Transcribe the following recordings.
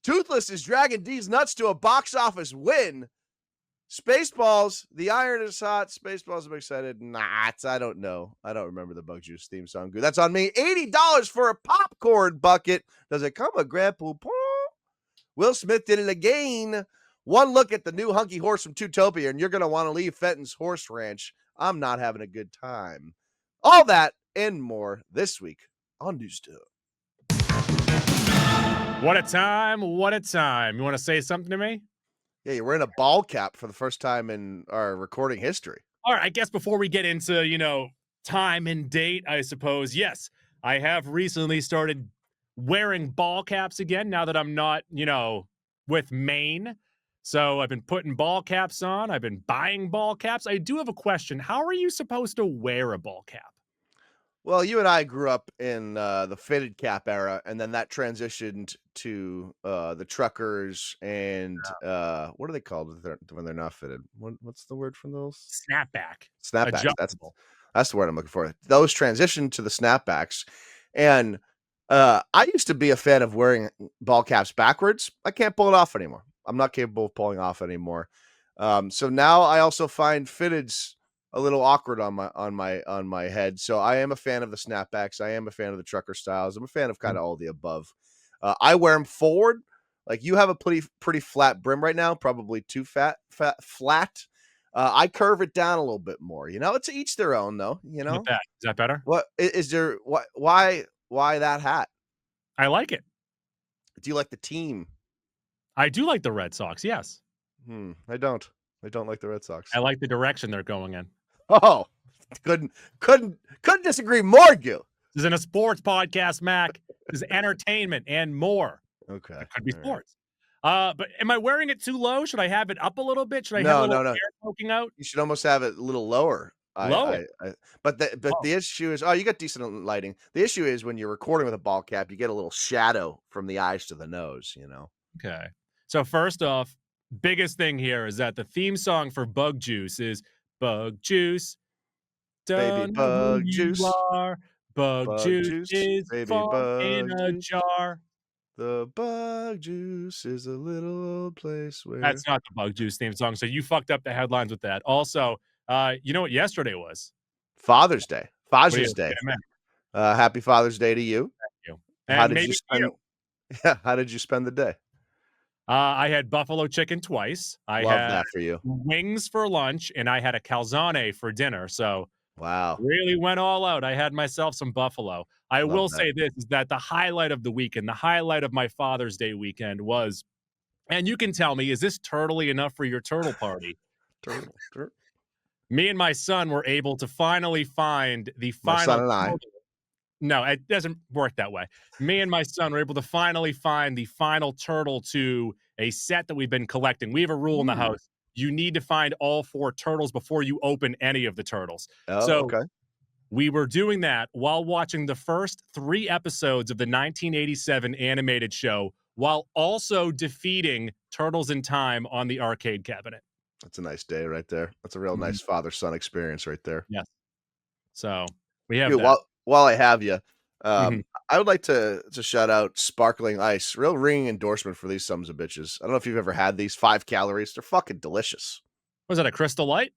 Toothless is dragging D's nuts to a box office win. Spaceballs, the iron is hot. Spaceballs, I'm excited. Nah, I don't know. I don't remember the Bug Juice theme song. That's on me. $80 for a popcorn bucket. Does it come with Grand Poupon? Will Smith did it again. One look at the new hunky horse from Zootopia, and you're going to want to leave Fenton's Horse Ranch. I'm not having a good time. All that and more this week on News Stuff. What a time. What a time. You want to say something to me? Yeah, you're wearing a ball cap for the first time in our recording history. All right, I guess before we get into, time and date, I suppose, yes, I have recently started wearing ball caps again now that I'm not, with Maine. So I've been putting ball caps on. I've been buying ball caps. I do have a question. How are you supposed to wear a ball cap? Well, you and I grew up in the fitted cap era, and then that transitioned to the truckers and what are they called when they're not fitted? What's the word for those? Snapback. Snapbacks. That's the word I'm looking for. Those transitioned to the snapbacks, and I used to be a fan of wearing ball caps backwards. I can't pull it off anymore. I'm not capable of pulling off anymore. So now I also find fitteds a little awkward on my head. So I am a fan of the snapbacks. I am a fan of the trucker styles. I'm a fan of kind of all the above. I wear them forward. Like you have a pretty flat brim right now, probably too flat. I curve it down a little bit more. It's each their own, though. Is that better? What is there? Why that hat? I like it. Do you like the team? I do like the Red Sox. Yes. I don't like the Red Sox. I like the direction they're going in. Oh, couldn't disagree more, Gil. This isn't a sports podcast, Mac. This is entertainment and more. Okay. It could be sports. But am I wearing it too low? Should I have it up a little bit? Should I have a little hair poking out? You should almost have it a little lower. Lower. But the issue is, you got decent lighting. The issue is when you're recording with a ball cap, you get a little shadow from the eyes to the nose, Okay. So first off, biggest thing here is that the theme song for Bug Juice is Bug Juice. Baby Bug Juice. Bug Juice is baby fun bug in a juice. jar. The Bug Juice is a little old place where... That's not the Bug Juice theme song, so you fucked up the headlines with that. Also, you know what yesterday was? Father's Day. Father's Day. Happy Father's Day to you. Thank you. And how did you spend the day? I had buffalo chicken twice. I had that for you. Wings for lunch, and I had a calzone for dinner. So wow, really went all out. I had myself some buffalo. I will say this, is that the highlight of the weekend, the highlight of my Father's Day weekend was, and you can tell me, is this turtley enough for your turtle party? Turtle. Me and my son were able to finally find the final. My son and I. No, it doesn't work that way. Me and my son were able to finally find the final turtle to a set that we've been collecting. We have a rule in the house. You need to find all 4 turtles before you open any of the turtles. Okay. We were doing that while watching the first 3 episodes of the 1987 animated show, while also defeating Turtles in Time on the arcade cabinet. That's a nice day right there. That's a real nice father-son experience right there. Yes. So we have that. While I have you, I would like to shout out Sparkling Ice. Real ringing endorsement for these sons of bitches. I don't know if you've ever had these. 5 calories. They're fucking delicious. Was that a Crystal Light?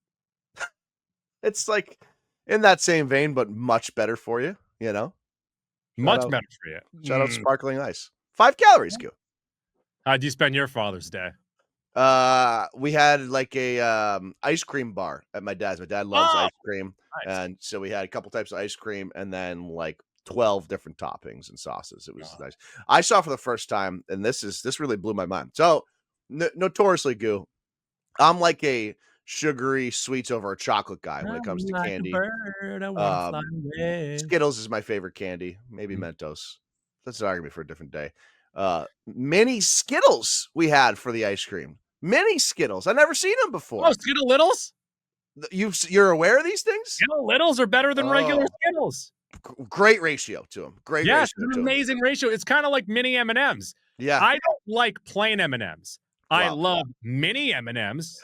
It's like in that same vein, but much better for you, Much better for you. Shout out Sparkling Ice. 5 calories, Q. How'd you spend your Father's Day? We had like a ice cream bar at my dad's. My dad loves ice cream. Nice. And so we had a couple types of ice cream and then like 12 different toppings and sauces. It was nice. I saw for the first time, and this really blew my mind. So notoriously, Goo, I'm like a sugary sweets over a chocolate guy when it comes to candy. Skittles is my favorite candy. Maybe Mentos. That's an argument for a different day. Mini Skittles we had for the ice cream. Mini Skittles. I've never seen them before. Oh, Skittle Littles? You're aware of these things? Skittle Littles are better than regular Skittles. Great ratio to them. Amazing ratio. It's kind of like mini M&Ms. Yeah. I don't like plain M&Ms. Wow. I love mini M&Ms.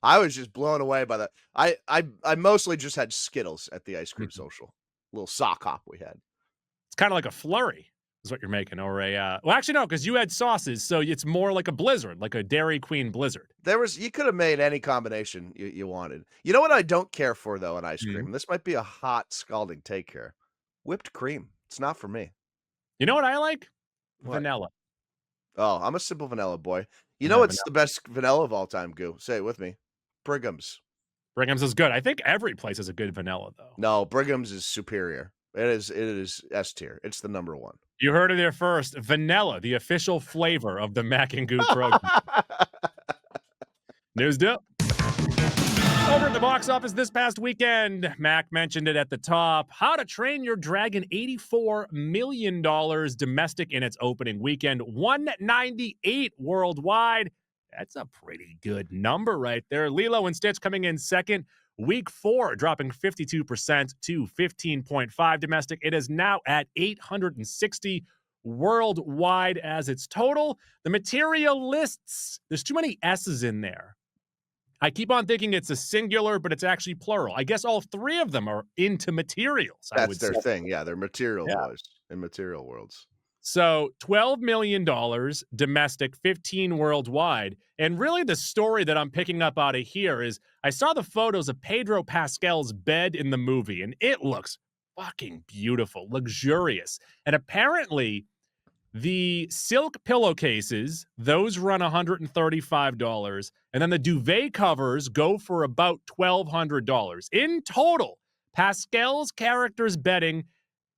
I was just blown away by that. I mostly just had Skittles at the ice cream social. Little sock hop we had. It's kind of like a flurry. is what you're making, or a well, actually no, because you had sauces, so it's more like a Blizzard, like a Dairy Queen Blizzard. You could have made any combination you wanted. You know what I don't care for though in ice cream? Mhm. And this might be a hot scalding take here. Whipped cream. It's not for me. You know what I like? What? Vanilla. Oh, I'm a simple vanilla boy. You know Yeah, what's vanilla. the best vanilla of all time, Goo? Say it with me. Brigham's. Brigham's is good. I think every place has a good vanilla, though. No, Brigham's is superior. It is S tier. It's the number one. You heard it there first. Vanilla, the official flavor of the Mac and Goo program. News dip. Over at the box office this past weekend, Mac mentioned it at the top. How to Train Your Dragon, $84 million domestic in its opening weekend, 198 worldwide. That's a pretty good number right there. Lilo and Stitch coming in second. Week 4 dropping 52% to 15.5 domestic. It is now at 860 worldwide as its total. The materialists, there's too many S's in there. I keep on thinking it's a singular, but it's actually plural. I guess all 3 of them are into materials, I would That's their say. thing. Yeah, they're material Yeah. boys in material worlds. So $12 million domestic, 15 worldwide. And really the story that I'm picking up out of here is I saw the photos of Pedro Pascal's bed in the movie, and it looks fucking beautiful, luxurious. And apparently the silk pillowcases, those run $135, and then the duvet covers go for about $1,200. In total, Pascal's character's bedding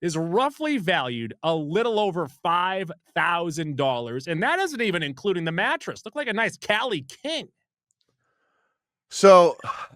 is roughly valued a little over $5,000, and that isn't even including the mattress. Looked like a nice Cali King. So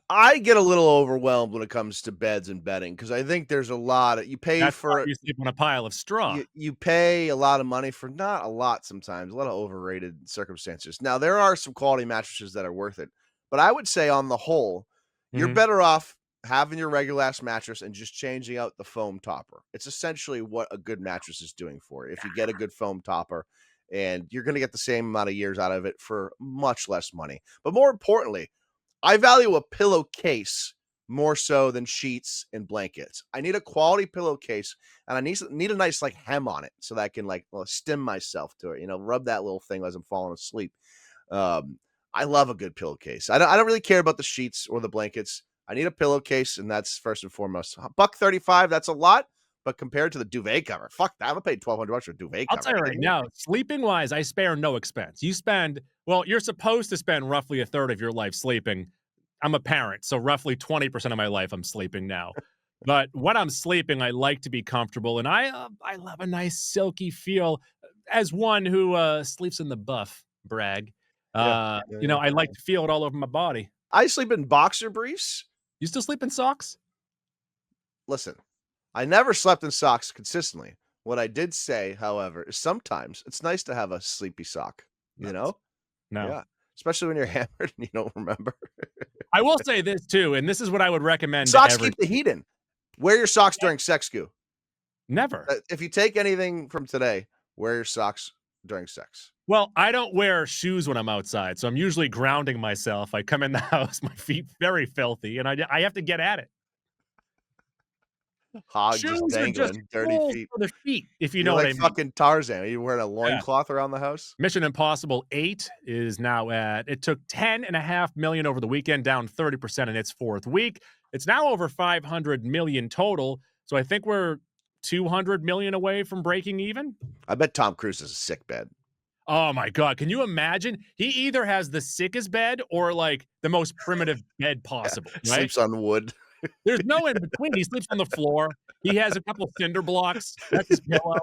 I get a little overwhelmed when it comes to beds and bedding because I think there's a lot of you pay That's for why it. you sleep on a pile of straw. You pay a lot of money for not a lot sometimes, a lot of overrated circumstances. Now there are some quality mattresses that are worth it, but I would say on the whole, you're Mhm. better off having your regular ass mattress and just changing out the foam topper. It's essentially what a good mattress is doing for you. If you get a good foam topper, and you're going to get the same amount of years out of it for much less money. But more importantly, I value a pillowcase more so than sheets and blankets. I need a quality pillowcase, and I need a nice like hem on it so that I can stim myself to it. Rub that little thing as I'm falling asleep. I love a good pillowcase. I don't really care about the sheets or the blankets. I need a pillowcase, and that's first and foremost. $135, that's a lot, but compared to the duvet cover, fuck that. I'm gonna pay $1,200 for a duvet I'll cover. tell you right now, sleeping wise, I spare no expense. You're supposed to spend roughly a third of your life sleeping. I'm a parent, so roughly 20% of my life I'm sleeping now. But when I'm sleeping, I like to be comfortable, and I love a nice silky feel. As one who sleeps in the buff, brag. Yeah. I like to feel it all over my body. I sleep in boxer briefs. You still sleep in socks? Listen, I never slept in socks consistently. What I did say, however, is sometimes it's nice to have a sleepy sock, No. Yeah. Especially when you're hammered and you don't remember. I will say this too, and this is what I would recommend to Socks every keep the heat in. Wear your socks during sex, Goo. never. If you take anything from today, wear your socks during sex. Well, I don't wear shoes when I'm outside, so I'm usually grounding myself. I come in the house, my feet very filthy, and I have to get at it. Hog Shoes just are just dangling, dirty tools feet. for the feet, if you You're know what like I mean. fucking Tarzan. Are you wearing a loincloth around the house? Mission Impossible 8 is now it took $10.5 million over the weekend, down 30% in its 4th week. It's now over $500 million total, so I think we're $200 million away from breaking even. I bet Tom Cruise is a sick bed. Oh my God. Can you imagine? He either has the sickest bed or like the most primitive bed possible, right? Sleeps on wood. There's no in between. He sleeps on the floor. He has a couple cinder blocks. That's his pillow.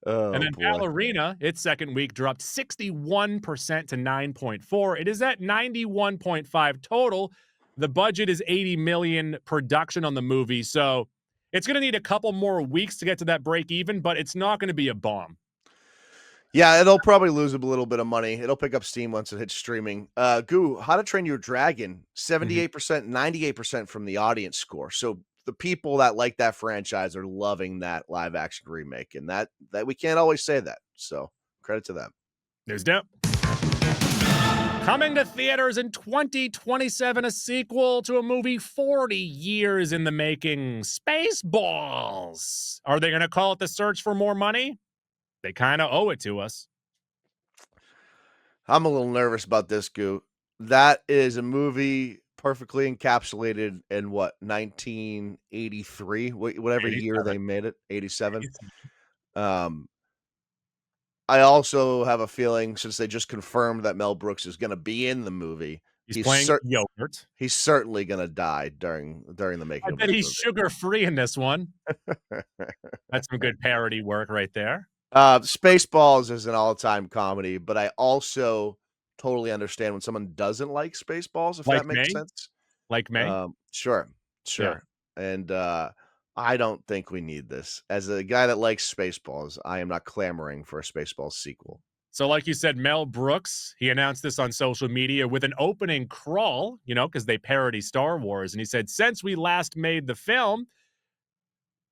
Oh, And then boy. Ballerina, its 2nd week dropped 61% to 9.4. It is at 91.5 total. The budget is 80 million production on the movie, so it's going to need a couple more weeks to get to that break even, but it's not going to be a bomb. Yeah, it'll probably lose a little bit of money. It'll pick up steam once it hits streaming. Goo, How to Train Your Dragon, 78%, 98% from the audience score. So the people that like that franchise are loving that live action remake, and that we can't always say that. So credit to them. There's depth. Coming to theaters in 2027, a sequel to a movie 40 years in the making, Spaceballs. Are they going to call it The Search for More Money? They kind of owe it to us. I'm a little nervous about this, Goo. That is a movie perfectly encapsulated in what, 1983, whatever year 87. they made it, 87. Um, I also have a feeling, since they just confirmed that Mel Brooks is going to be in the movie, He's playing yogurt. he's certainly going to die during the making I of bet this he's movie. sugar-free in this one. That's some good parody work right there. Spaceballs is an all-time comedy, but I also totally understand when someone doesn't like Spaceballs, if Like that makes me? sense. Like me? Sure, Yeah. sure. And I don't think we need this. As a guy that likes Spaceballs, I am not clamoring for a Spaceballs sequel. So like you said, Mel Brooks, he announced this on social media with an opening crawl, because they parody Star Wars. And he said, since we last made the film,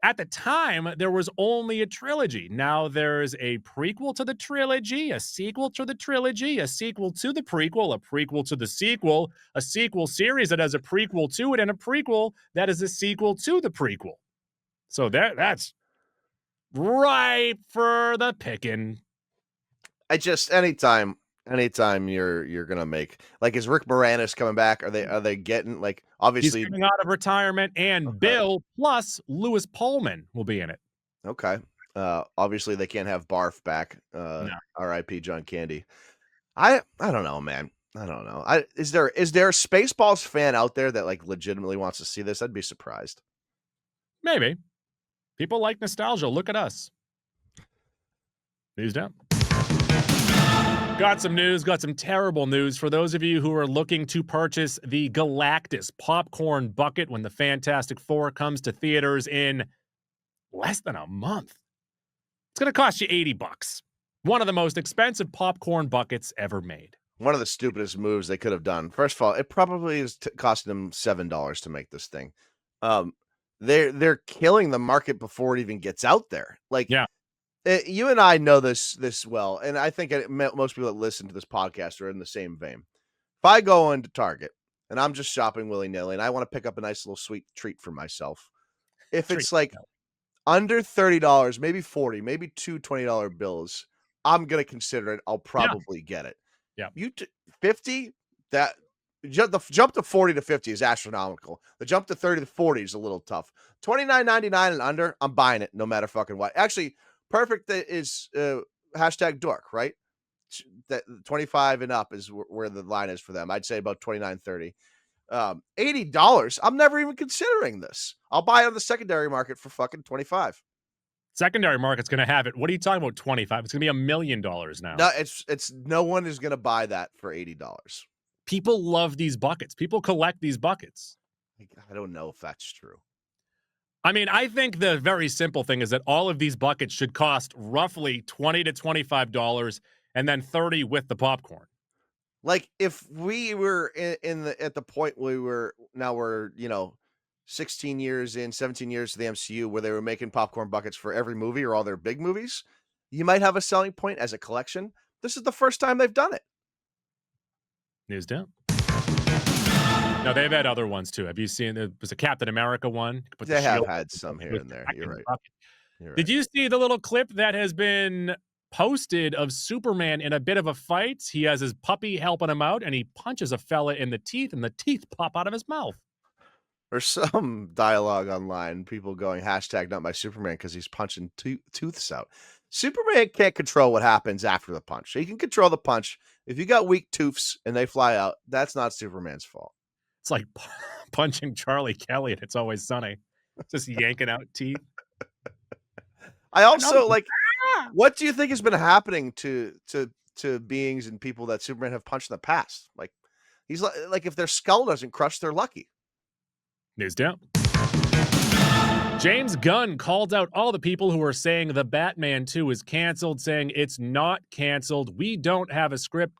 at the time, there was only a trilogy. Now there's a prequel to the trilogy, a sequel to the trilogy, a sequel to the prequel, a prequel to the sequel, a sequel series that has a prequel to it, and a prequel that is a sequel to the prequel. So that's ripe for the picking. I just anytime you're gonna make, like, is Rick Moranis coming back? Are they getting, like, He's obviously coming out of retirement, and okay. Bill plus Lewis Pullman will be in it. Okay. Obviously they can't have Barf back. No. R.I.P. John Candy. I don't know, man. I don't know. Is there a Spaceballs fan out there that, like, legitimately wants to see this? I'd be surprised. Maybe. People like nostalgia. Look at us. News down. Got some news, got some terrible news for those of you who are looking to purchase the Galactus popcorn bucket when the Fantastic Four comes to theaters in less than a month. It's going to cost you $80. One of the most expensive popcorn buckets ever made. One of the stupidest moves they could have done. First of all, it probably is costing them $7 to make this thing. They're killing the market before it even gets out there. Like, Yeah. You and I know this well, and I think most people that listen to this podcast are in the same vein. If I go into Target and I'm just shopping willy-nilly and I want to pick up a nice little sweet treat for myself, if it's like under $30, maybe 40, maybe two $20 bills, I'm gonna consider it. I'll probably get it. Yeah. 50, that the jump to 40 to 50 is astronomical. The jump to 30 to 40 is a little tough. $29.99 and under, I'm buying it no matter fucking what. Actually, perfect is hashtag dork, right? That 25 and up is where the line is for them. I'd say about 29, 30. $80. I'm never even considering this. I'll buy it on the secondary market for fucking 25. Secondary market's going to have it. What are you talking about? 25? It's going to be $1 million now. No, it's no one is going to buy that for $80. People love these buckets. People collect these buckets. I don't know if that's true. I mean, I think the very simple thing is that all of these buckets should cost roughly $20 to $25 and then $30 with the popcorn. Like, if we were at the point we're 16 years in, 17 years to the MCU, where they were making popcorn buckets for every movie or all their big movies, you might have a selling point as a collection. This is the first time they've done it. News down. No, they've had other ones too. Have you seen? There was a Captain America one. They have had some here and there. You're right. Did you see the little clip that has been posted of Superman in a bit of a fight? He has his puppy helping him out, and he punches a fella in the teeth, and the teeth pop out of his mouth. There's some dialogue online, people going hashtag not my Superman because he's punching tooths out. Superman can't control what happens after the punch. He can control the punch. If you got weak tooths and they fly out, that's not Superman's fault. It's like punching Charlie Kelly and It's Always Sunny. Just yanking out teeth. I also what do you think has been happening to beings and people that Superman have punched in the past? Like, he's like if their skull doesn't crush, they're lucky. News down. James Gunn called out all the people who are saying the Batman 2 is canceled, saying it's not canceled. We don't have a script.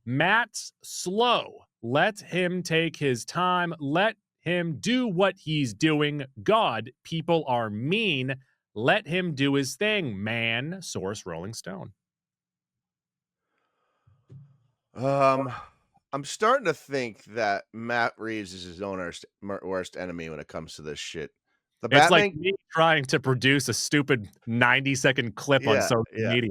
Matt's slow. Let him take his time. Let him do what he's doing. God, people are mean. Let him do his thing, man. Source Rolling Stone. I'm starting to think that Matt Reeves is his own worst enemy when it comes to this shit. The It's like Batman, me trying to produce a stupid 90-second clip on yeah, social yeah. media.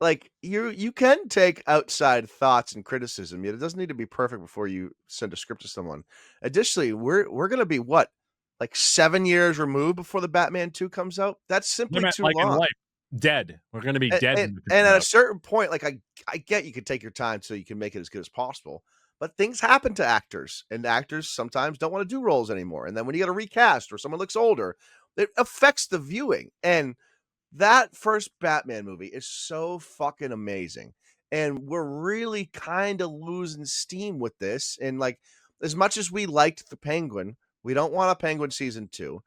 Like you can take outside thoughts and criticism, yet it doesn't need to be perfect before you send a script to someone. Additionally, we're gonna be what, like 7 years removed before the Batman 2 comes out? That's I simply meant too like in long. life. Dead. We're gonna be And dead and when it and comes at a out. certain point, like, I get you could take your time so you can make it as good as possible, but things happen to actors, and actors sometimes don't wanna do roles anymore, and then when you gotta recast or someone looks older, it affects the viewing, and that first Batman movie is so fucking amazing, and we're really kinda losing steam with this, and, like, as much as we liked the Penguin, we don't want a Penguin season 2.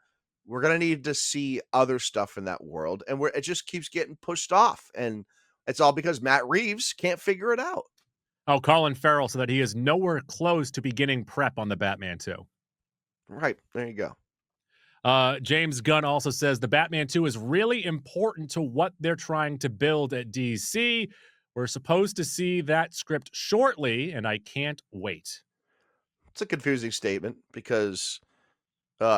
We're gonna need to see other stuff in that world, and it just keeps getting pushed off, and it's all because Matt Reeves can't figure it out. Oh, Colin Farrell said that he is nowhere close to beginning prep on the Batman 2. Right, there you go. James Gunn also says the Batman 2 is really important to what they're trying to build at DC. We're supposed to see that script shortly, and I can't wait. It's a confusing statement because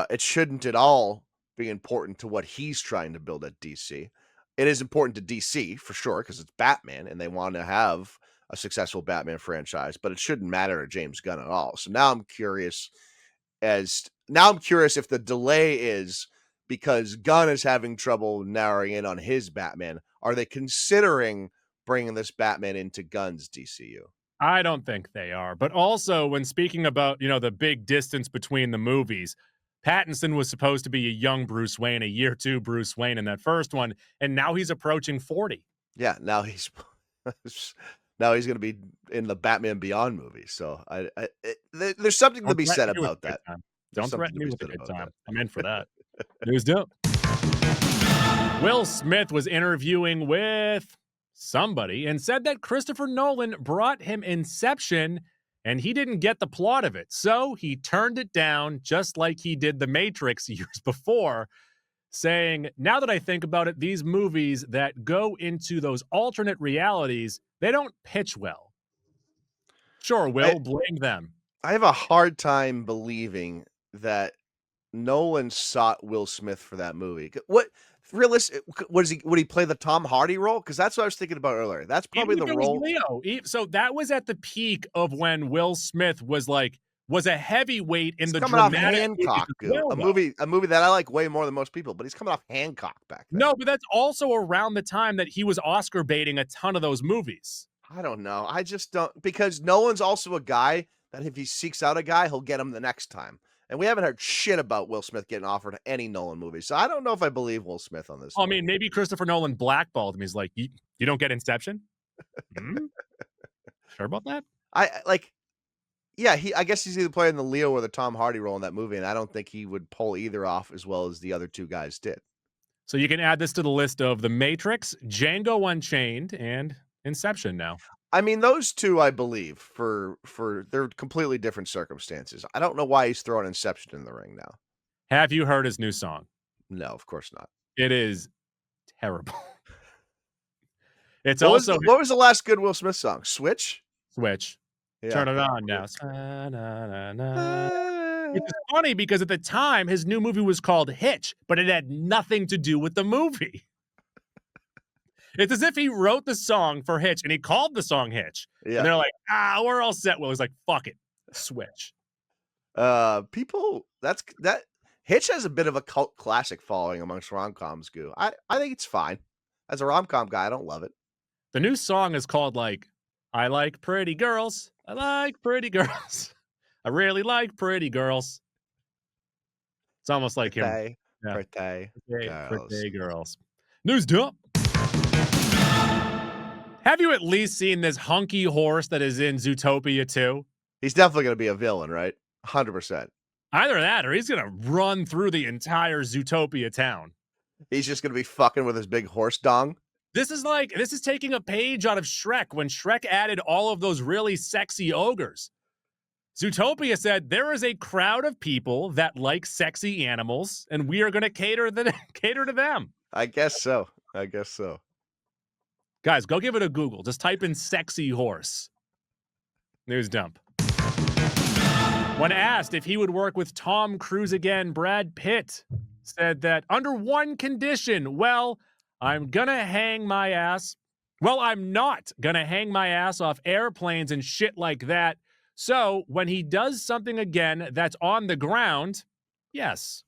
it shouldn't at all be important to what he's trying to build at DC. It is important to DC for sure because it's Batman and they want to have a successful Batman franchise, but it shouldn't matter to James Gunn at all. So now I'm curious if the delay is because Gunn is having trouble narrowing in on his Batman. Are they considering bringing this Batman into Gunn's DCU? I don't think they are. But also, when speaking about, the big distance between the movies, Pattinson was supposed to be a young Bruce Wayne, a year two Bruce Wayne in that first one, and now he's approaching 40. Yeah, now he's now he's going to be in the Batman Beyond movie. So there's something to Don't be threaten said me with about a good that. time. There's Don't something threaten to me be with a said good about time. that. I'm in for that. News dump. Will Smith was interviewing with somebody and said that Christopher Nolan brought him Inception and he didn't get the plot of it. So he turned it down just like he did The Matrix years before, saying, now that I think about it, these movies that go into those alternate realities, they don't pitch well. Sure, I Will, blame them. I have a hard time believing that Nolan sought Will Smith for that movie. What realistic? Would he play the Tom Hardy role? Because that's what I was thinking about earlier. That's Even probably if the it was role. Leo. So that was at the peak of when Will Smith was a heavyweight in He's the coming off dramatic movies Hancock, as well, a though. movie that I like way more than most people. But he's coming off Hancock back then. No, but that's also around the time that he was Oscar baiting a ton of those movies. I don't know. I just don't, because Nolan's also a guy that if he seeks out a guy, he'll get him the next time. And we haven't heard shit about Will Smith getting offered any Nolan movies. So I don't know if I believe Will Smith on this I one. mean, maybe Christopher Nolan blackballed him. He's like, you don't get Inception? Hmm? Sure about that? I yeah, I guess he's either playing the Leo or the Tom Hardy role in that movie, and I don't think he would pull either off as well as the other two guys did. So you can add this to the list of The Matrix, Django Unchained, and Inception now. I mean, those two I believe for they're completely different circumstances. I don't know why he's throwing Inception in the ring now. Have you heard his new song? No, of course not. It is terrible. It's What was also the, what was the last good Will Smith song? Switch? Switch. Yeah. Turn it on now. Which is funny because at the time, his new movie was called Hitch, but it had nothing to do with the movie. It's as if he wrote the song for Hitch and he called the song Hitch. Yeah. And they're like, we're all set. Well, he's like, fuck it. Switch. People that Hitch has a bit of a cult classic following amongst rom-coms, Goo. I think it's fine. As a rom-com guy, I don't love it. The new song is called I like pretty girls. I like pretty girls. I really like pretty girls. It's almost like him. Pretty, Yeah. pretty girls. Pretty girls. News dump. Have you at least seen this hunky horse that is in Zootopia 2? He's definitely going to be a villain, right? 100%. Either that or he's going to run through the entire Zootopia town. He's just going to be fucking with his big horse dong. This is taking a page out of Shrek when Shrek added all of those really sexy ogres. Zootopia said there is a crowd of people that like sexy animals, and we are going to cater to them. I guess so. Guys, go give it a Google. Just type in sexy horse. News dump. When asked if he would work with Tom Cruise again, Brad Pitt said that under one condition, I'm gonna hang my ass. Well, I'm not gonna hang my ass off airplanes and shit like that. So when he does something again that's on the ground, yes.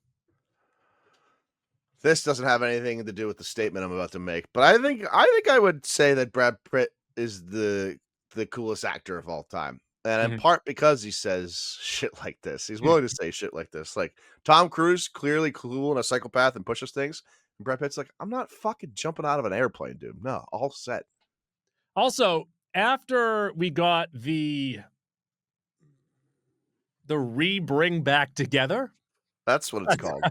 This doesn't have anything to do with the statement I'm about to make, but I would say that Brad Pitt is the coolest actor of all time. And in part because he says shit like this. He's willing to say shit like this. Like Tom Cruise, clearly cool and a psychopath and pushes things. And Brad Pitt's like, I'm not fucking jumping out of an airplane, dude. No, all set. Also, after we got the re-bring back together. That's what it's called.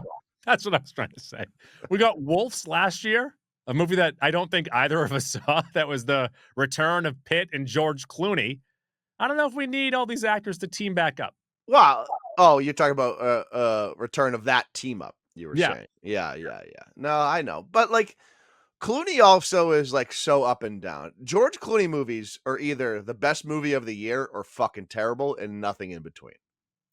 That's what I was trying to say. We got Wolves last year, a movie that I don't think either of us saw. That was the return of Pitt and George Clooney. I don't know if we need all these actors to team back up. Wow. Oh, you're talking about return of that team up, you were saying. Yeah. No, I know. But like Clooney also is like so up and down. George Clooney movies are either the best movie of the year or fucking terrible and nothing in between.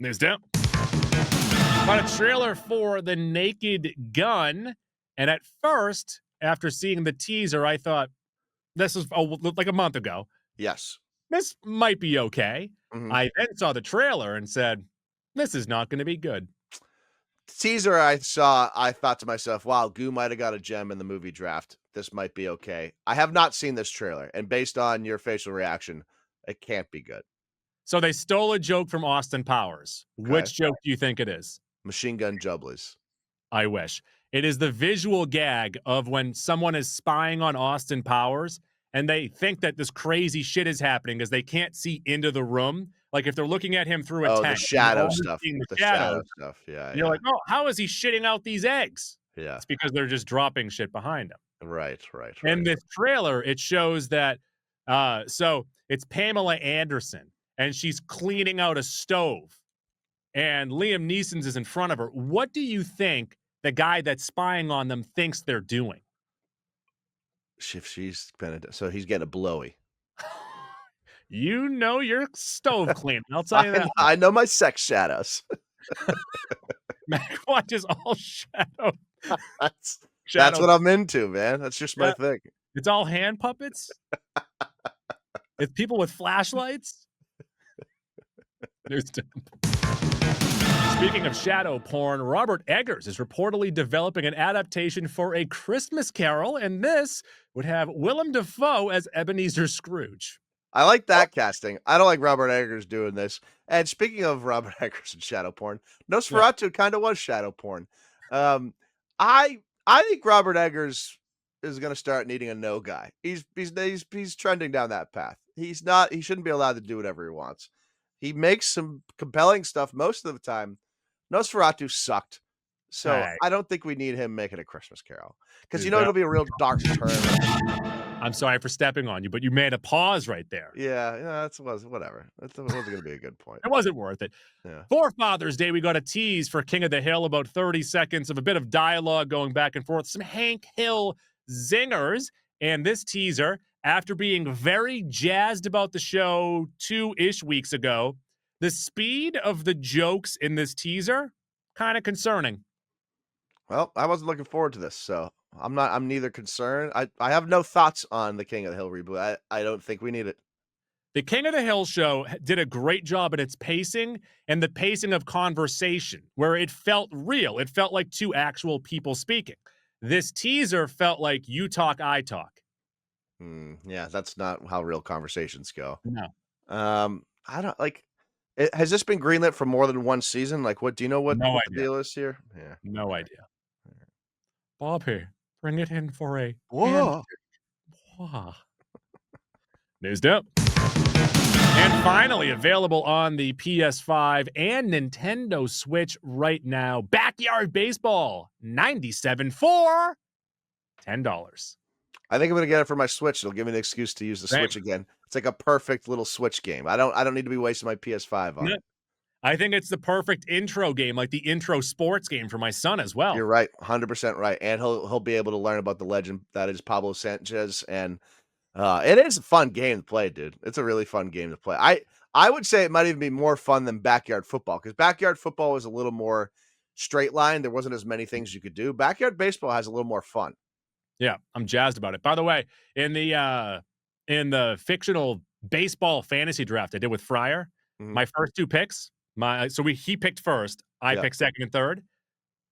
News down. Got a trailer for The Naked Gun. And at first, after seeing the teaser, I thought, this was like a month ago. Yes. This might be okay. I then saw the trailer and said, this is not going to be good. Teaser I saw, I thought to myself, wow, Goo might have got a gem in the movie draft. This might be okay. I have not seen this trailer, and based on your facial reaction, it can't be good. So they stole a joke from Austin Powers. Okay. Which joke do you think it is? Machine Gun Jubblies. I wish. It is the visual gag of when someone is spying on Austin Powers and they think that this crazy shit is happening because they can't see into the room. Like if they're looking at him through a tent. The shadow stuff. The shadow stuff. Yeah. You're like, oh, how is he shitting out these eggs? Yeah. It's because they're just dropping shit behind him. Right. In this trailer, it shows that, so it's Pamela Anderson and she's cleaning out a stove and Liam Neeson's is in front of her. What do you think the guy that's spying on them thinks they're doing? If she's so he's getting a blowy. You know your stove clean. I'll tell you that. I know my sex shadows. Mac is all shadow. That's what I'm into, man. That's just my thing. It's all hand puppets. It's people with flashlights. Speaking of shadow porn, Robert Eggers is reportedly developing an adaptation for A Christmas Carol, and this would have Willem Dafoe as Ebenezer Scrooge. I like that casting. I don't like Robert Eggers doing this. And speaking of Robert Eggers and shadow porn, Nosferatu kind of was shadow porn. I think Robert Eggers is going to start needing a no guy. He's trending down that path. He shouldn't be allowed to do whatever he wants. He makes some compelling stuff most of the time. Nosferatu sucked. So I don't think we need him making A Christmas Carol. Because it'll be a real dark turn. I'm sorry for stepping on you, but you made a pause right there. Yeah, that was whatever. That wasn't going to be a good point. It wasn't worth it. Yeah. For Father's Day, we got a tease for King of the Hill, about 30 seconds of a bit of dialogue going back and forth, some Hank Hill zingers, and this teaser, after being very jazzed about the show 2-ish weeks ago, the speed of the jokes in this teaser, kind of concerning. Well, I wasn't looking forward to this, so I'm neither concerned. I have no thoughts on the King of the Hill reboot. I don't think we need it. The King of the Hill show did a great job at its pacing and the pacing of conversation, where it felt real. It felt like two actual people speaking. This teaser felt like you talk, I talk. Yeah, that's not how real conversations go. No. I don't like. Has this been greenlit for more than one season? Like, what do you know? What the deal is here? Yeah, no idea. Bobby, bring it in for a whoa. News dump. And finally, available on the PS5 and Nintendo Switch right now. Backyard Baseball 97 for $10. I think I'm gonna get it for my Switch. It'll give me an excuse to use the Switch again. It's like a perfect little Switch game. I don't need to be wasting my PS5 on it. I think it's the perfect intro game, like the intro sports game for my son as well. You're right, 100% right. And he'll be able to learn about the legend that is Pablo Sanchez. And it is a fun game to play, dude. It's a really fun game to play. I would say it might even be more fun than backyard football because backyard football was a little more straight line. There wasn't as many things you could do. Backyard baseball has a little more fun. Yeah, I'm jazzed about it. By the way, in the fictional baseball fantasy draft I did with Fryer, Mhm. my first 2 picks, he picked first, I Yeah. picked second and third.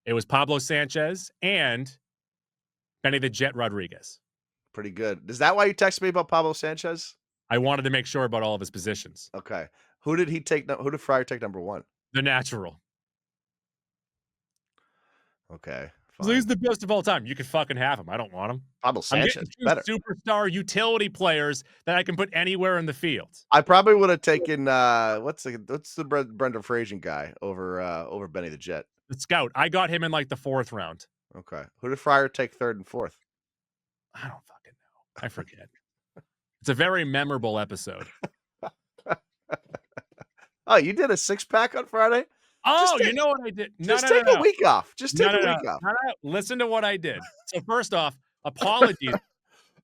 It was Pablo Sanchez and Benny the Jet Rodriguez. Pretty good. Is that why you texted me about Pablo Sanchez? I wanted to make sure about all of his positions. Okay. Who did he take? Who did Fryer take number 1? The natural. Okay, He's fine. the best of all time. You could fucking have him. I don't want him. Pablo I'm Sanchez, getting 2 better. superstar utility players that I can put anywhere in the field. I probably would have taken what's the Brendan Fraser guy over Benny the Jet. The scout. I got him in like the 4th round. Okay. Who did Fryer take 3rd and 4th? I don't fucking know. I forget. It's a very memorable episode. Oh, you did a 6-pack on Friday? Oh, take- you know what I did? Just take a week off. Just take a week off. No. Listen to what I did. So first off, apologies.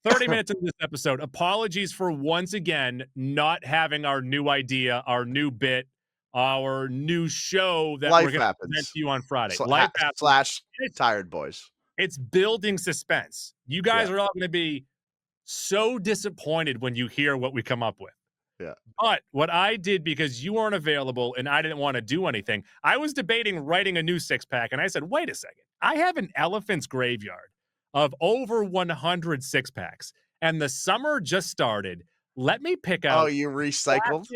30 minutes into this episode, apologies for once again not having our new idea, our new bit, our new show that Life we're going to happens. present to you on Friday. Life happens. / tired boys. It's building suspense. You guys Yeah. are all going to be so disappointed when you hear what we come up with. Yeah. But what I did, because you weren't available and I didn't want to do anything, I was debating writing a new 6-pack. And I said, wait a second. I have an elephant's graveyard of over 100 6-packs. And the summer just started. Let me pick out. Oh, you recycled?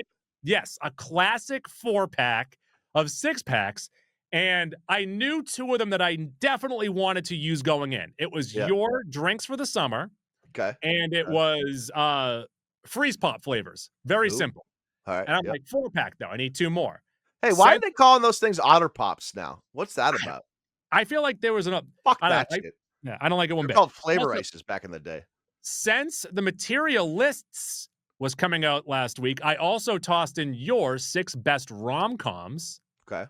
Yes, a classic 4-pack of 6-packs. And I knew 2 of them that I definitely wanted to use going in. It was your drinks for the summer. Okay. And it was freeze pop flavors. Very simple. All right. And I'm like, 4-pack though. I need 2 more. Hey, why are they calling those things Otter Pops now? What's that about? I feel like there was Fuck that shit. Yeah, I don't like it one bit. Called flavor ices back in the day. Since the Materialists was coming out last week, I also tossed in your 6 best rom-coms. Okay.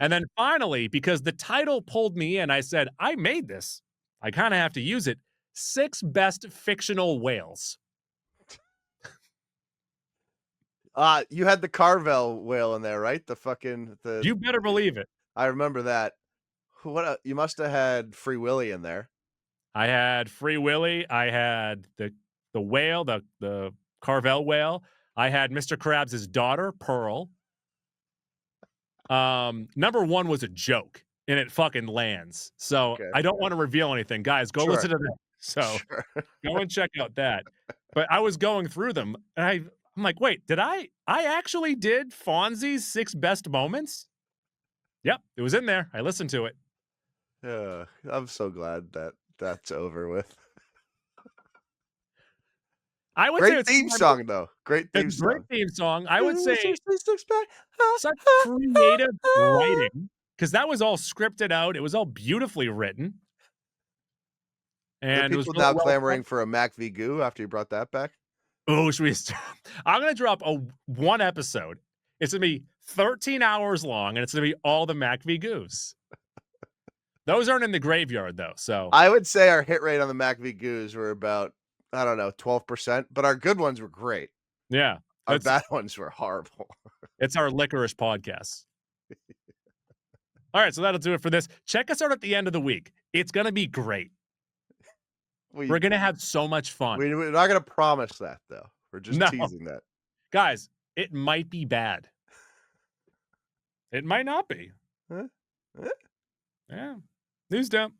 And then finally, because the title pulled me in, I said, I made this. I kind of have to use it. 6 best fictional whales. You had the Carvel whale in there, right? You better believe it. I remember that. You must have had Free Willy in there. I had Free Willy. I had the whale, the Carvel whale. I had Mr. Krabs' daughter, Pearl. Number 1 was a joke, and it fucking lands. So I don't want to reveal anything. Guys, go listen to that. So go and check out that. But I was going through them, and I'm like, wait, did I actually did Fonzie's 6 best moments? Yep, it was in there. I listened to it. Yeah, I'm so glad that's over with. I would Great theme song, though. Great theme song. Great theme song. I would say such creative writing, because that was all scripted out. It was all beautifully written. And are people now clamoring for a Mac v. Goo after you brought that back? Oh, should we? I'm going to drop one episode. It's going to be 13 hours long, and it's going to be all the Mac v. Goos. Those aren't in the graveyard, though. So I would say our hit rate on the Mac v. Goos were about, I don't know, 12%, but our good ones were great. Yeah. Our bad ones were horrible. It's our licorice podcast. All right, so that'll do it for this. Check us out at the end of the week. It's going to be great. We're going to have so much fun. We're not going to promise that, though. We're just teasing that. Guys, it might be bad. It might not be. Huh? Yeah. News dump.